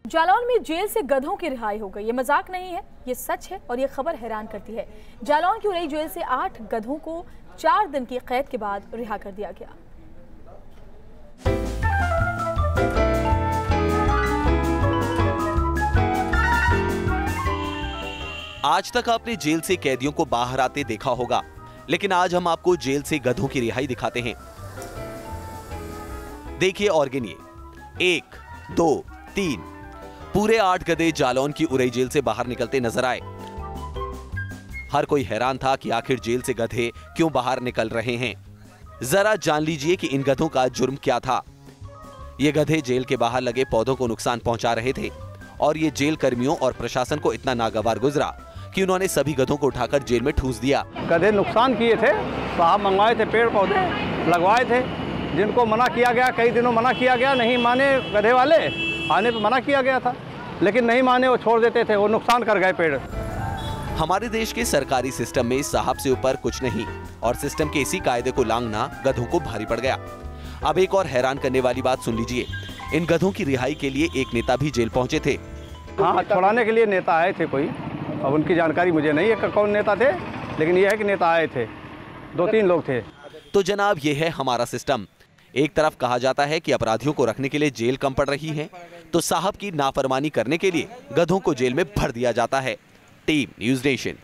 जालौन में जेल से गधों की रिहाई हो गई। ये मजाक नहीं है, ये सच है और ये खबर हैरान करती है। जालौन की उरई जेल से 8 गधों को 4 दिन की कैद के बाद रिहा कर दिया गया। आज तक आपने जेल से कैदियों को बाहर आते देखा होगा, लेकिन आज हम आपको जेल से गधों की रिहाई दिखाते हैं। देखिए और गिनिए, 1, 2, 3, पूरे 8 गधे जालौन की उरई जेल से बाहर निकलते नजर आए। हर कोई हैरान था कि आखिर जेल से गधे क्यों बाहर निकल रहे हैं। जरा जान लीजिए कि इन गधों का जुर्म क्या था। ये गधे जेल के बाहर लगे पौधों को नुकसान पहुंचा रहे थे और ये जेल कर्मियों और प्रशासन को इतना नागवार गुजरा कि उन्होंने सभी गधों को उठाकर जेल में ठूस दिया। गधे नुकसान किए थे, साहब मंगवाए थे, पेड़ पौधे लगवाए थे, जिनको मना किया गया, कई दिनों मना किया गया, नहीं माने गधे वाले, आने पे मना किया गया था, लेकिन नहीं माने, वो छोड़ देते थे, वो नुकसान कर गए पेड़। हमारे देश के सरकारी सिस्टम में साहब से ऊपर कुछ नहीं और सिस्टम के इसी कायदे को लांघना गधों को भारी पड़ गया। अब एक और हैरान करने वाली बात सुन लीजिए, इन गधों की रिहाई के लिए एक नेता भी जेल पहुंचे थे। हाँ, छुड़ाने के लिए नेता आए थे कोई, अब उनकी जानकारी मुझे नहीं है कि कौन नेता थे, लेकिन यह है कि नेता आए थे, 2-3 लोग थे। तो जनाब, ये है हमारा सिस्टम। एक तरफ कहा जाता है कि अपराधियों को रखने के लिए जेल कम पड़ रही है, तो साहब की नाफरमानी करने के लिए गधों को जेल में भर दिया जाता है। Team news nation.